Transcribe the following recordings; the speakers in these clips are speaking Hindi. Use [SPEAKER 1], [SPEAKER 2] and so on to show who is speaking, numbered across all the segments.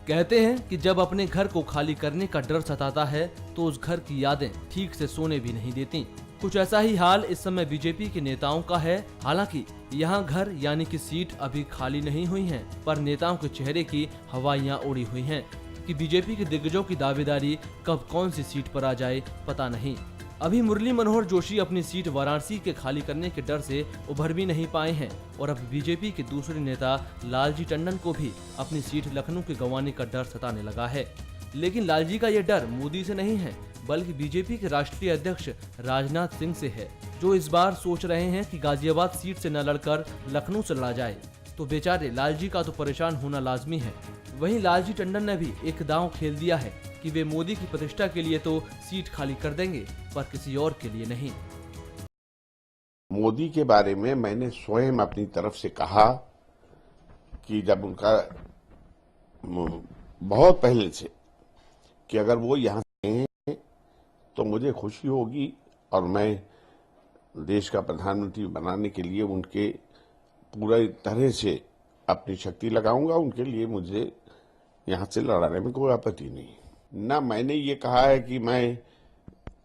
[SPEAKER 1] कहते हैं कि जब अपने घर को खाली करने का डर सताता है तो उस घर की यादें ठीक से सोने भी नहीं देती। कुछ ऐसा ही हाल इस समय बीजेपी के नेताओं का है। हालांकि यहाँ घर यानी कि सीट अभी खाली नहीं हुई हैं, पर नेताओं के चेहरे की हवाइयाँ उड़ी हुई हैं कि बीजेपी के दिग्गजों की दावेदारी कब कौन सी सीट पर आ जाए पता नहीं। अभी मुरली मनोहर जोशी अपनी सीट वाराणसी के खाली करने के डर से उभर भी नहीं पाए हैं और अब बीजेपी के दूसरे नेता लालजी टंडन को भी अपनी सीट लखनऊ के गंवाने का डर सताने लगा है। लेकिन लालजी का ये डर मोदी से नहीं है, बल्कि बीजेपी के राष्ट्रीय अध्यक्ष राजनाथ सिंह से है, जो इस बार सोच रहे हैं कि गाजियाबाद सीट से न लड़कर लखनऊ से लड़ा जाए। तो बेचारे लालजी का तो परेशान होना लाजमी है। वहीं लालजी टंडन ने भी एक दांव खेल दिया है कि वे मोदी की प्रतिष्ठा के लिए तो सीट खाली कर देंगे, पर किसी और के लिए नहीं।
[SPEAKER 2] मोदी के बारे में मैंने स्वयं अपनी तरफ से कहा कि जब उनका बहुत पहले से कि अगर वो यहाँ हैं तो मुझे खुशी होगी और मैं देश का प्रधानमंत्री बनाने के लिए उनके पूरी तरह से अपनी शक्ति लगाऊंगा। उनके लिए मुझे यहाँ से लड़ाने में कोई आपत्ति नहीं। ना मैंने ये कहा है कि मैं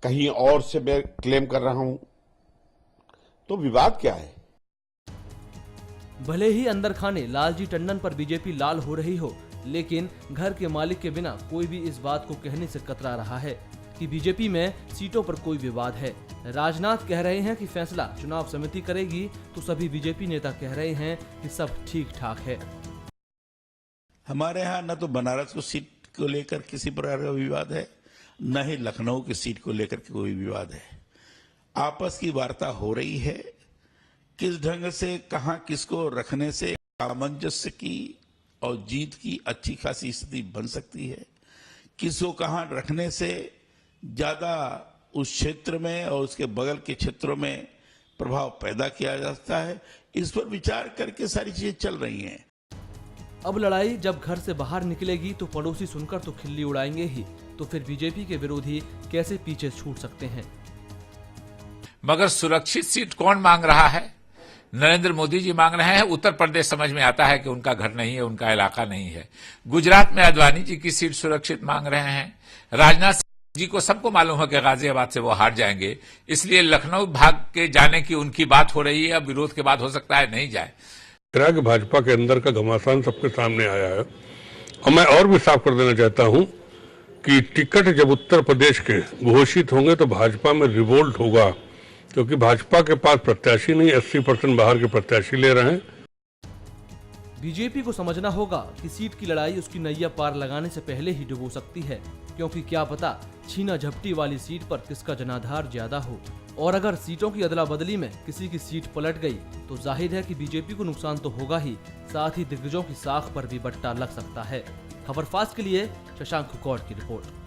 [SPEAKER 2] कहीं और से क्लेम कर रहा हूं, तो विवाद क्या है।
[SPEAKER 1] भले ही अंदर खाने लालजी टंडन पर बीजेपी लाल हो रही हो, लेकिन घर के मालिक के बिना कोई भी इस बात को कहने से कतरा रहा है कि बीजेपी में सीटों पर कोई विवाद है। राजनाथ कह रहे हैं कि फैसला चुनाव समिति करेगी, तो सभी बीजेपी नेता कह रहे हैं कि सब ठीक ठाक है।
[SPEAKER 3] हमारे यहाँ न तो बनारस को सीट को लेकर किसी प्रकार का विवाद है, न ही लखनऊ की सीट को लेकर कोई विवाद है। आपस की वार्ता हो रही है, किस ढंग से कहां किसको रखने से सामंजस्य की और जीत की अच्छी खासी स्थिति बन सकती है, किसको कहां रखने से ज्यादा उस क्षेत्र में और उसके बगल के क्षेत्रों में प्रभाव पैदा किया जा सकता है, इस पर विचार करके सारी चीजें चल रही हैं।
[SPEAKER 1] अब लड़ाई जब घर से बाहर निकलेगी तो पड़ोसी सुनकर तो खिल्ली उड़ाएंगे ही, तो फिर बीजेपी के विरोधी कैसे पीछे छूट सकते हैं।
[SPEAKER 4] मगर सुरक्षित सीट कौन मांग रहा है? नरेंद्र मोदी जी मांग रहे हैं। उत्तर प्रदेश समझ में आता है कि उनका घर नहीं है, उनका इलाका नहीं है। गुजरात में अडवाणी जी की सीट सुरक्षित मांग रहे हैं। राजनाथ जी को सबको मालूम है कि गाजियाबाद से वो हार जाएंगे, इसलिए लखनऊ भाग के जाने की उनकी बात हो रही है। अब विरोध के बाद हो सकता है नहीं जाए।
[SPEAKER 5] कि भाजपा के अंदर का घमासान सबके सामने आया है और मैं और भी साफ कर देना चाहता हूं कि टिकट जब उत्तर प्रदेश के घोषित होंगे तो भाजपा में रिवोल्ट होगा, क्योंकि भाजपा के पास प्रत्याशी नहीं, 80% बाहर के प्रत्याशी ले रहे हैं।
[SPEAKER 1] बीजेपी को समझना होगा कि सीट की लड़ाई उसकी नैया पार लगाने से पहले ही डुबो सकती है, क्योंकि क्या पता छीना झपटी वाली सीट पर किसका जनाधार ज्यादा हो। और अगर सीटों की अदला बदली में किसी की सीट पलट गई तो जाहिर है कि बीजेपी को नुकसान तो होगा ही, साथ ही दिग्गजों की साख पर भी बट्टा लग सकता है। खबर फास्ट के लिए शशांक गौड़ की रिपोर्ट।